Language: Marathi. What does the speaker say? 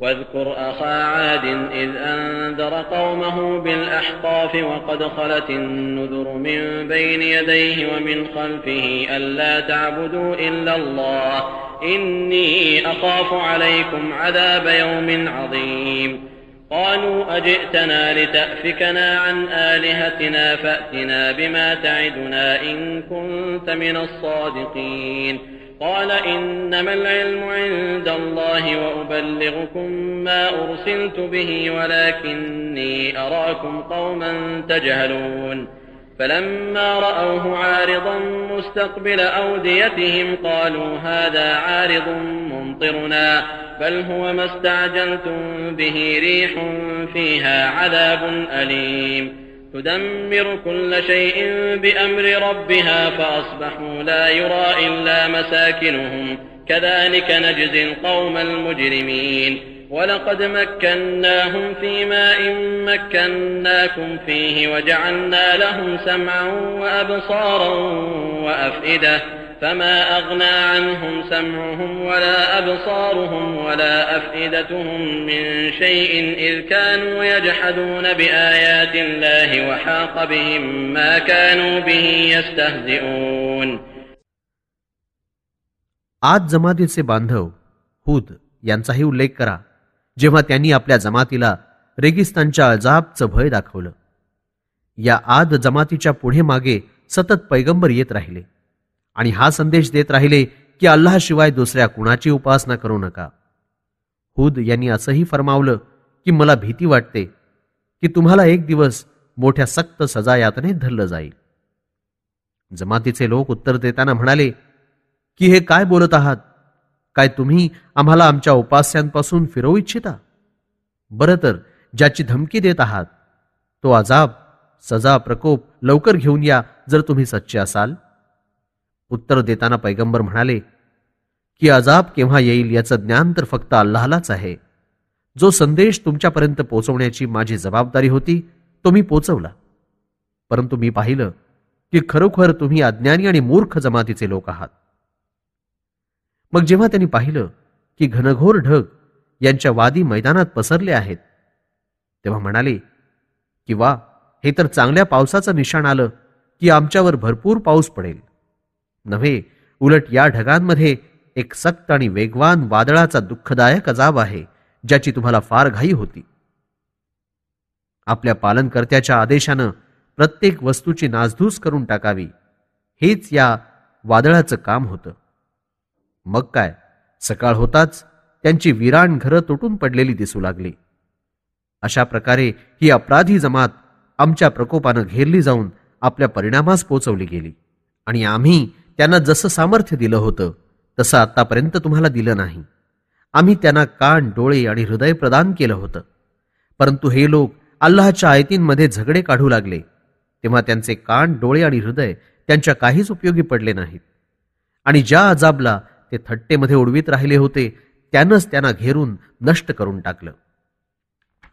واذكر أخا عاد إذ أنذر قومه بالأحقاف وقد خلت النذر من بين يديه ومن خلفه ألا تعبدوا إلا الله إني أخاف عليكم عذاب يوم عظيم قالوا أجئتنا لتأفكنا عن آلهتنا فأتنا بما تعدنا إن كنت من الصادقين قال إنما العلم عند الله وأبلغكم ما أرسلت به ولكني أراكم قوما تجهلون فلما رأوه عارضا مستقبل أوديتهم قالوا هذا عارض ممطرنا بل هو ما استعجلتم به ريح فيها عذاب أليم تدمر كل شيء بأمر ربها فأصبحوا لا يرى إلا مساكنهم كذلك نجزي القوم المجرمين ولقد مكناهم في ماء مكناكم فيه وجعلنا لهم سمعا وأبصارا وأفئدة فما أغنى عنهم سمعهم ولا أبصارهم ولا أفئدتهم من شيء إذ كانوا يجحدون بآيات الله وحاق بهم ما كانوا به يستهزئون. आद जमातीचे बांधव हूद यांचाही उल्लेख करा, जेव्हा त्यांनी आपल्या जमातीला रेगिस्तानच्या अजाबचं भय दाखवलं. या आद जमातीच्या पुढे मागे सतत पैगंबर येत राहिले आणि हा संदेश देत राहिले की अल्लाहशिवाय दुसऱ्या कुणाची उपासना करू नका. हूद यांनी असंही फरमावलं की मला भीती वाटते की तुम्हाला एक दिवस मोठ्या सक्त सजा यातनेत धरलं जाईल. जमातीचे लोक उत्तर देताना म्हणाले की हे काय बोलत आहात? काय तुम्ही आम्हाला आमच्या उपास्यांपासून फिरवू इच्छिता? बरं तर ज्याची धमकी देत आहात तो अजाब, सजा, प्रकोप लवकर घेऊन या जर तुम्ही सच्चे असाल. उत्तर देताना पैगंबर म्हणाले की अजाब केव्हा येईल याचं ज्ञान तर फक्त अल्लाहलाच आहे. जो संदेश तुमच्यापर्यंत पोहोचवण्याची माझी जबाबदारी होती तो मी पोहोचवला, परंतु मी पाहिलं की खरोखर तुम्ही अज्ञानी आणि मूर्ख जमातीचे लोक आहात. मग जेव्हा त्यांनी पाहिलं की घनघोर ढग यांच्या वादी मैदानात पसरले आहेत, तेव्हा म्हणाले की वा, हे तर चांगल्या पावसाचं निशाण आलं की आमच्यावर भरपूर पाऊस पडेल. नव्हे, उलट या ढगांमध्ये एक सक्त आणि वेगवान वादळाचा दुःखदायक अजाब आहे, ज्याची तुम्हाला फार घाई होती. आपल्या पालनकर्त्याच्या आदेशानं प्रत्येक वस्तूची नासधूस करून टाकावी, हेच या वादळाचं काम होतं. मग काय, सकाळ होताच त्यांची विराण घरं तुटून पडलेली दिसू लागली. अशा प्रकारे ही अपराधी जमात आमच्या प्रकोपानं घेरली जाऊन आपल्या परिणामास पोचवली गेली आणि आम्ही त्यांना जसं सामर्थ्य दिलं होतं तसं आतापर्यंत तुम्हाला दिलं नाही. आम्ही त्यांना कान, डोळे आणि हृदय प्रदान केलं होतं, परंतु हे लोक अल्लाहच्या आयतींमध्ये झगडे काढू लागले, तेव्हा त्यांचे कान, डोळे आणि हृदय त्यांच्या काहीच उपयोगी पडले नाहीत. आणि ज्या अजाबला ते थट्टेमध्ये उडवीत राहिले होते त्यानंच त्यांना घेरून नष्ट करून टाकलं.